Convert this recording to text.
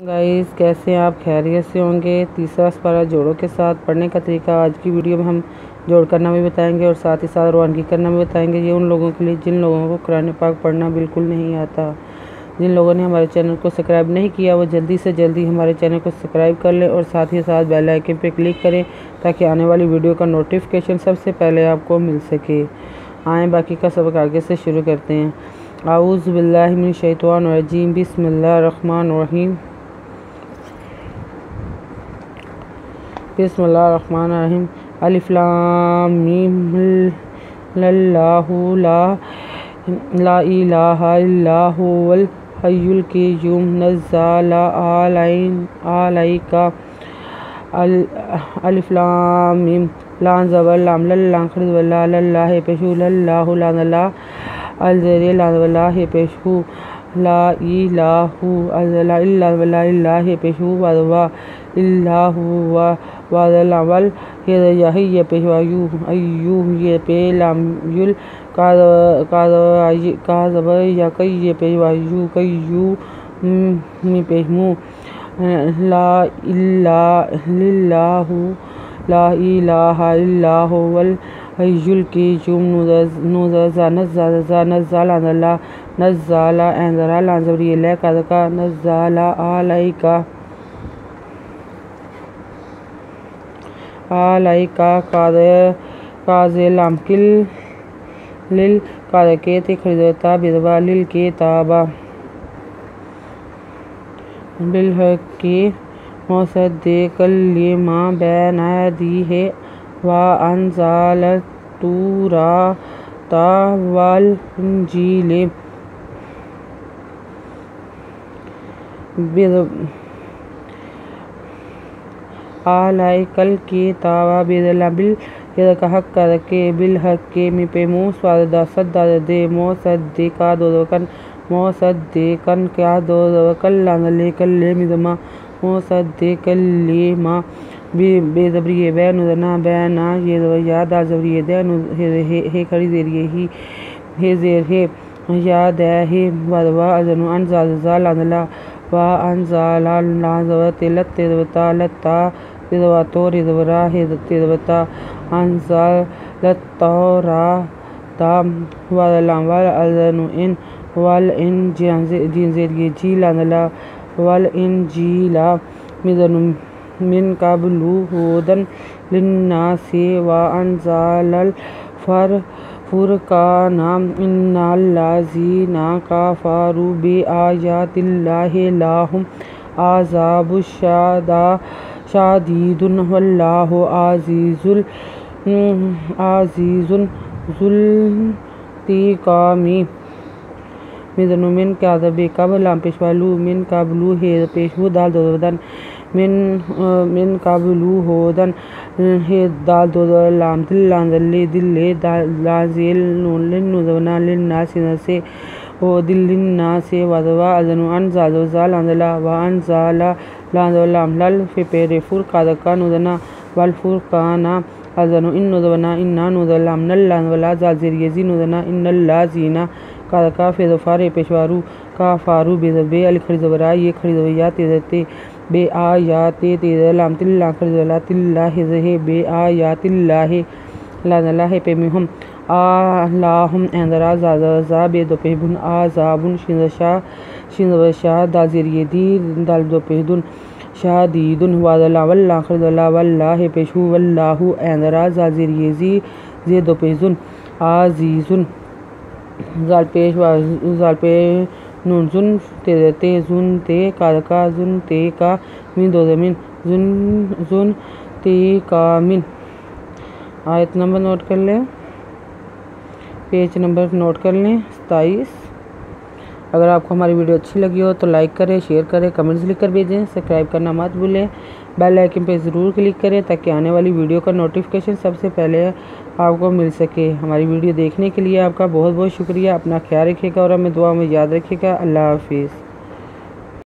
Guys, कैसे हैं आप? खैरियत से होंगे। तीसरा पारा जोड़ों के साथ पढ़ने का तरीका आज की वीडियो में हम जोड़ करना भी बताएंगे और साथ ही साथ रवानगी करना भी बताएंगे। ये उन लोगों के लिए जिन लोगों को कुरान पाक पढ़ना बिल्कुल नहीं आता। जिन लोगों ने हमारे चैनल को सब्सक्राइब नहीं किया वो जल्दी से जल्दी हमारे चैनल को सब्सक्राइब कर लें और साथ ही साथ बेल आइकन पर क्लिक करें ताकि आने वाली वीडियो का नोटिफिकेशन सबसे पहले आपको मिल सके। आएँ बाकी का सबक आगे से शुरू करते हैं। आऊज़ु बिल्लाहि मिनश शैतानिर रजीम, बिस्मिल्लाहिर रहमानिर रहीम। बिस्मिल्लाहिर्रहमानिर्रहीम। अलिफ लाम मीम अल्लाहु ला इलाहा इल्ला हुवल हय्युल क़य्यूम नज़्ज़ला अलैका अलिफ लाम मीम लाम ज़बर लाम लल्लाम खरीद वल्ला लल्लाह पेशु लल्लाहु लानला अलज़री लानला पेशु ला इलाहु अल्ला इल्ला वल्ला इल्लाह पेशु वदवा इल्लाहु वादलावल ये पेशवायु अय्यू ये पे लामयुल काज़ब या कई ये पेशवायु कय्यू मी पेशमू ला इलाहा इल्ला हुवल हय्युल क़य्यूम नज़्ज़ला एंज़रा लाज़बरी ले काज़का नज़्ज़ला अलैका काज़े लामकिल लिल काज़के ते खरीदता बिदवा लिल के ताबा बिलहक़ी मुसद्दिक़ल लिमा बैना यदैहि व अंज़ल तौराता वल इंजील अलैकल किताब बिल हक़ के बिलहक़ मी पे मुँह स्वादा सद्दा दे मुसद्दिक़ा मुसद्दिक़न क्या दोकल कल्ले मिदमा मुसद्दिक़ल लिमा बेज़बरी बैनुदना बैना ये याद आज़बरी दैनु हे खड़ी ज़ेरिए ही हे ज़ेर हे याद है वदवा अजनु अनज़ा लानला वा अनज़ला लाज़व तिलत तिदवता लता तिदवतो रिदवरा हे तिदवता अनज़ल तौराता वदलाम वल अजनु इन वल इन जिनज़ेरिए जी लानला वल इन जीला मिदनु मिन कब्लु हुदन लिन्नासि व अनज़लल फुरक़ाना इन्नल्लज़ीना कफ़रू बिआयातिल्लाहि लहुम अज़ाबुश शदीदुन वल्लाहु अज़ीज़ुन ज़ुल्तिक़ाम मिदनु मिन काज़बे कबलाम पेशवालू मिन कबलू हे पेशवू दाल दोदन मिन कबलू होदन हे दाल दोदलाम दिल्लान दल्ले दिल्ले लाज़ेल नून नुज़वना लिन्ना से ओ दिल्लिन्ना से वदवा अजनु अनज़ा लांदला व अनज़ला लांदलाम लल फेपेरे फुरक़ादका नुदना वल फुरक़ाना अजनु इन नुज़वना इन्ना नुज़लाम नल्लान वला ज़ाज़िरिए जी नुदना इन्नल्लाज़ीना कादका फेज़फ़ारे पेशवारू का फारू बेज़बे अल खरीज़वरा ये खरीज़वया तेज़ते बे आयाते तेज़लाम तिल्ला खरीज़वला तिल्ला हे बे आयातिल्लाहि लानला पे मिहुम आलाहुम एंदरा ज़ाज़ा बे दोपेहुन आज़ाबुन शिनवशा दाज़िरिए दी दाल दोपेहुन शादीदुन वादला वल्ला खरीज़वला वल्ला हे पेशु वल्लाहु एंदरा ज़ाज़िरिए जी जे दोपेहुन आज़ीज़ुन ज़ाल पे नून जुन ते जुन ते कादका जुन ते का मिन दो ज़मीन जुन ते का मिन। आयत नंबर नोट कर लें, पेज नंबर नोट कर लें 27। अगर आपको हमारी वीडियो अच्छी लगी हो तो लाइक करें, शेयर करें, कमेंट्स लिख कर भेजें। सब्सक्राइब करना मत भूलें। बेल आइकन पे ज़रूर क्लिक करें ताकि आने वाली वीडियो का नोटिफिकेशन सबसे पहले आपको मिल सके। हमारी वीडियो देखने के लिए आपका बहुत बहुत शुक्रिया। अपना ख्याल रखिएगा और हमें दुआ में याद रखिएगा। अल्लाह हाफिज़।